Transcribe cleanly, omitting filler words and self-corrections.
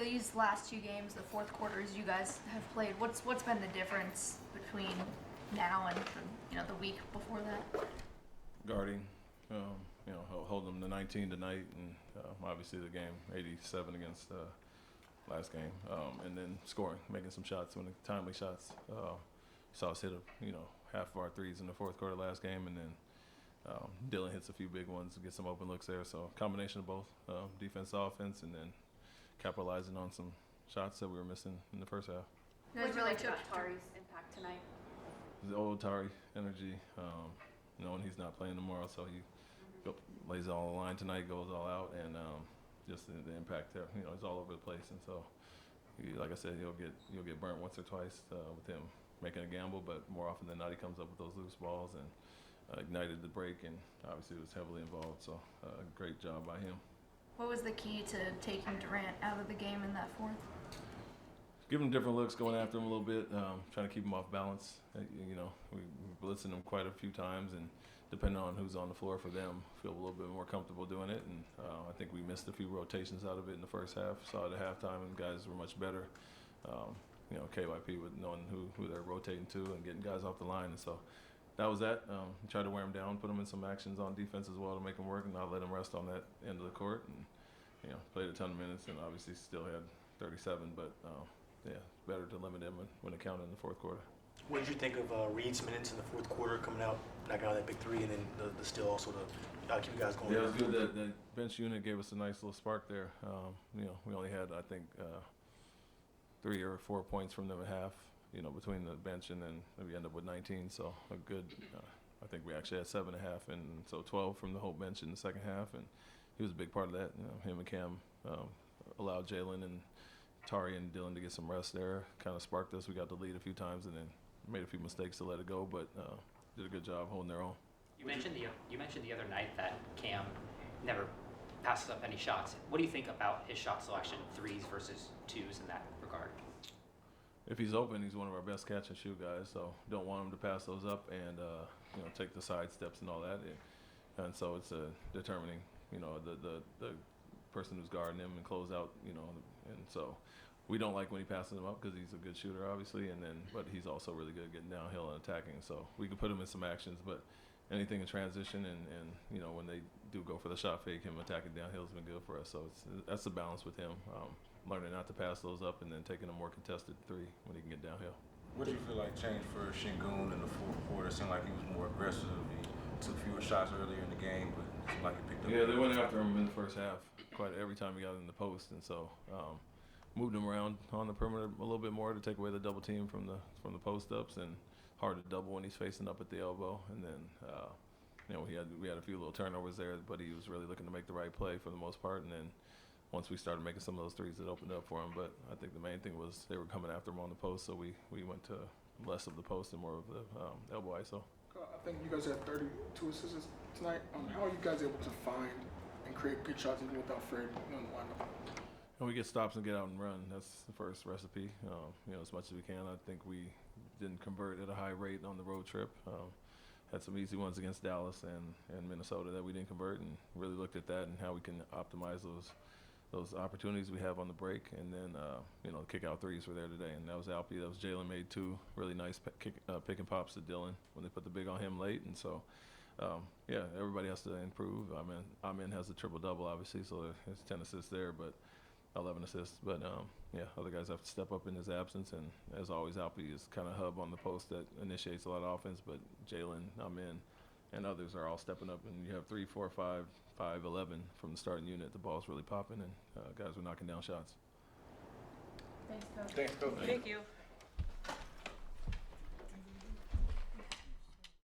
these last two games, the fourth quarters you guys have played, what's been the difference between now and the week before that? Guarding, holding them to 19 tonight, and obviously the game 87 against last game, and then scoring, making some shots, timely shots. Saw us hit half of our threes in the fourth quarter last game, and then Dylan hits a few big ones to get some open looks there. So combination of both defense, offense, and then capitalizing on some shots that we were missing in the first half. You guys really took Tari's impact tonight. The old Tari energy, knowing he's not playing tomorrow, so he lays it all on the line tonight, goes all out, and just the impact there. He's all over the place, and so like I said, you'll get burnt once or twice with him making a gamble, but more often than not, he comes up with those loose balls and ignited the break, and obviously was heavily involved. So great job by him. What was the key to taking Durant out of the game in that fourth? Giving him different looks, going after him a little bit, trying to keep him off balance. We blitzing him quite a few times, and depending on who's on the floor for them, feel a little bit more comfortable doing it. And I think we missed a few rotations out of it in the first half. Saw it at halftime, and guys were much better. KYP with knowing who they're rotating to and getting guys off the line, and so that was that. Tried to wear him down, put him in some actions on defense as well to make him work, and not let him rest on that end of the court. And played a ton of minutes, and obviously still had 37, but. Better to limit him when it counted in the fourth quarter. What did you think of Reed's minutes in the fourth quarter, coming out, knocking out that big three, and then the still also to keep you guys going? Yeah, it was good. The bench unit gave us a nice little spark there. We only had, I think, 3 or 4 points from them at half, between the bench, and then we ended up with 19. So a good, I think we actually had 7.5, and so 12 from the whole bench in the second half, and he was a big part of that. Him and Cam allowed Jalen and Tari and Dylan to get some rest there. Kind of sparked us. We got the lead a few times and then made a few mistakes to let it go, but did a good job holding their own. You mentioned the other night that Cam never passes up any shots. What do you think about his shot selection, threes versus twos in that regard? If he's open, he's one of our best catch and shoot guys, so don't want him to pass those up and take the side steps and all that. And so it's determining the person who's guarding him and close out, and so we don't like when he passes him up because he's a good shooter, obviously, but he's also really good at getting downhill and attacking. So we can put him in some actions, but anything in transition and when they do go for the shot fake, him attacking downhill has been good for us. So that's the balance with him, learning not to pass those up and then taking a more contested three when he can get downhill. What do you feel like changed for Sengun in the fourth quarter? It seemed like he was more aggressive. He took fewer shots earlier in the game, but it seemed like he picked up. Yeah, they went after him in the first half quite every time he got in the post, and so moved him around on the perimeter a little bit more to take away the double team from the post ups, and hard to double when he's facing up at the elbow. And then we had a few little turnovers there, but he was really looking to make the right play for the most part. And then once we started making some of those threes, it opened up for him. But I think the main thing was they were coming after him on the post, so we went to less of the post and more of the elbow ISO. I think you guys had 32 assists tonight. How are you guys able to find and create good shots even without Fred in the lineup? And we get stops and get out and run. That's the first recipe. As much as we can. I think we didn't convert at a high rate on the road trip. Had some easy ones against Dallas and Minnesota that we didn't convert, and really looked at that and how we can optimize those opportunities we have on the break. And then kick out threes were there today, and that was Alpy. That was Jalen made 2 really nice pick and pops to Dylan when they put the big on him late. And so everybody has to improve. Amin has a triple double obviously, so there's 10 assists there, but 11 assists, but other guys have to step up in his absence, and as always, Alpy is kind of hub on the post that initiates a lot of offense, but Jalen, Amin, and others are all stepping up, and you have 3, 4, 5, 11 from the starting unit. The ball's really popping, and guys are knocking down shots. Thanks, Coach. Thanks, Coach. Thank you.